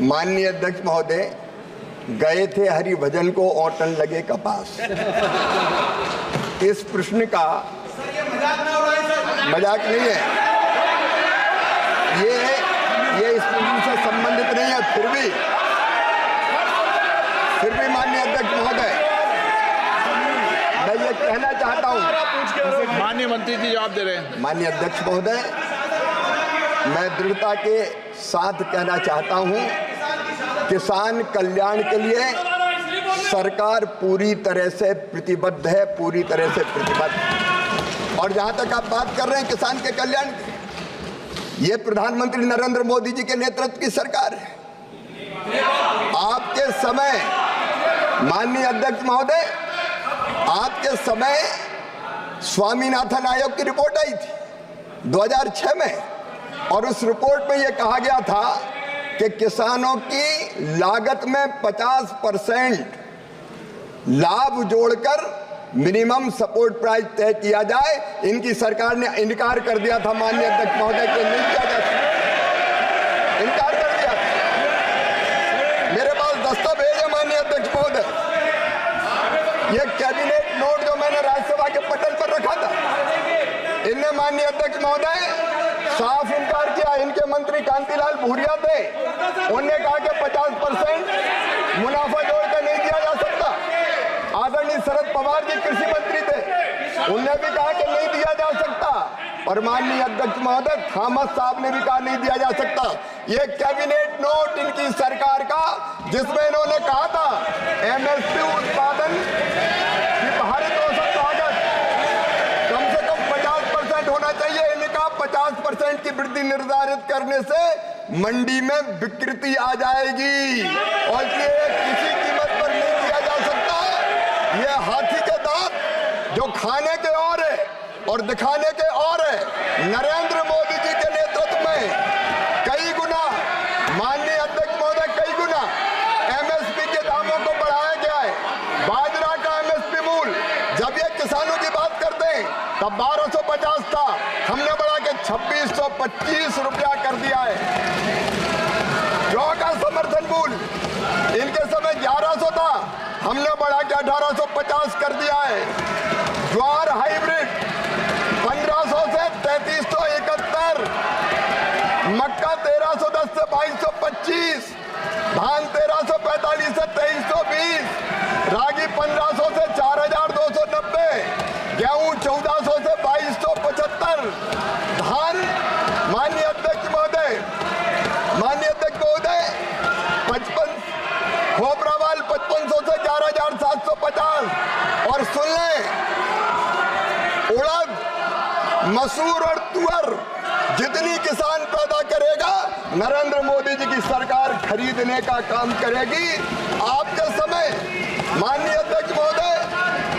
माननीय अध्यक्ष महोदय, गए थे हरिभजन को औटन लगे कपास। इस प्रश्न का मजाक नहीं है, ये इस प्रश्न से संबंधित नहीं है। फिर भी माननीय अध्यक्ष महोदय, मैं ये कहना चाहता हूँ। माननीय मंत्री जी जवाब दे रहे हैं। माननीय अध्यक्ष महोदय, मैं दृढ़ता के साथ कहना चाहता हूँ, किसान कल्याण के लिए सरकार पूरी तरह से प्रतिबद्ध है, पूरी तरह से प्रतिबद्ध। और जहाँ तक आप बात कर रहे हैं किसान के कल्याण की, ये प्रधानमंत्री नरेंद्र मोदी जी के नेतृत्व की सरकार है। आपके समय, माननीय अध्यक्ष महोदय, आपके समय स्वामीनाथन आयोग की रिपोर्ट आई थी 2006 में, और उस रिपोर्ट में यह कहा गया था कि किसानों की लागत में 50% लाभ जोड़कर मिनिमम सपोर्ट प्राइस तय किया जाए। इनकी सरकार ने इनकार कर दिया था माननीय अध्यक्ष महोदय कि नहीं किया जा सकता, इनकार कर दिया था। मेरे पास दस्तावेज है माननीय अध्यक्ष महोदय, ये कैबिनेट नोट जो मैंने राज्यसभा के पटल पर रखा था, इनने माननीय अध्यक्ष महोदय साफ इनकार किया। इनके मंत्री कांतिलाल भूरिया थे, उन्होंने कहा कि 50% मुनाफा जोड़कर नहीं दिया जा सकता। आदरणीय शरद पवार जी कृषि मंत्री थे, उन्होंने भी कहा कि नहीं दिया जा सकता। और माननीय अध्यक्ष महोदय थॉमस साहब ने भी कहा नहीं दिया जा सकता। ये कैबिनेट नोट इनकी सरकार का, जिसमें इन्होंने कहा था एमएसपी उत्पादन की भारित औसत लागत कम से कम 50% होना चाहिए। इनका 50% की वृद्धि निर्धारित करने से मंडी में विकृति आ जाएगी और ये किसी कीमत पर नहीं दिया जा सकता। ये हाथी के दांत जो खाने के और है और दिखाने के और है। नरेंद्र मोदी जी के नेतृत्व में कई गुना, माननीय अध्यक्ष महोदय, कई गुना एमएसपी के दामों को बढ़ाया गया है। बाजरा का एमएसपी मूल्य जब ये किसानों की बात करते हैं तब 1250 था, हमने बढ़ा के 2625 रुपया कर दिया है। जौ का समर्थन मूल्य इनके समय 1100 था, हमने बढ़ा के 1850 कर दिया है। ज्वार हाइब्रिड 1500 से 3371, मक्का 1310 से 2225, धान 1345 से 2320, रागी 1500 से 4290, गेहूं 1400 से 2275, धान माननीय अध्यक्ष महोदय 55, खोपरावाल 5500 से 11750। और सुन लें, उड़द, मसूर और तुअर जितनी किसान पैदा करेगा नरेंद्र मोदी जी की सरकार खरीदने का काम करेगी। आपके समय, माननीय अध्यक्ष महोदय,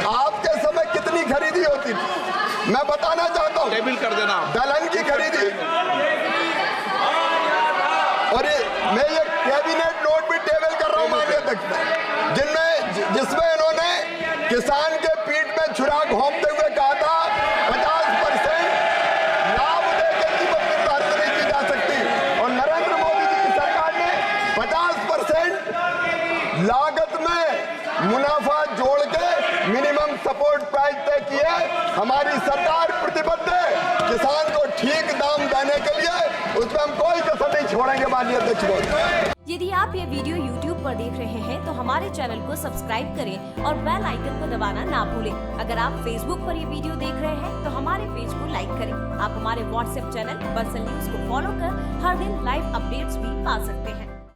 आपके समय कितनी खरीदी होती थी मैं बताना चाहता हूँ। टेबल कर देना। दलहन की खरीदी, और मैं ये कैबिनेट नोट भी टेबल कर रहा हूँ माननीय अध्यक्ष, जिसमें इन्होंने किसान के पीठ में छुरा घोंपते हुए कहा था 50% लाभ देकर कीमत निर्धारित नहीं की जा सकती। और नरेंद्र मोदी जी की सरकार ने 50% लागत में मुनाफा जोड़ के मिनिमम सपोर्ट प्राइस तय किया। हमारी सरकार प्रतिबद्ध है किसान को ठीक दाम देने के लिए, उसमें हम कोई कसर नहीं छोड़ेंगे माननीय अध्यक्ष महोदय। यदि आप ये वीडियो YouTube पर देख रहे हैं तो हमारे चैनल को सब्सक्राइब करें और बेल आइकन को दबाना ना भूलें। अगर आप Facebook पर ये वीडियो देख रहे हैं तो हमारे पेज को लाइक करें। आप हमारे WhatsApp चैनल बंसल न्यूज को फॉलो कर हर दिन लाइव अपडेट्स भी पा सकते हैं।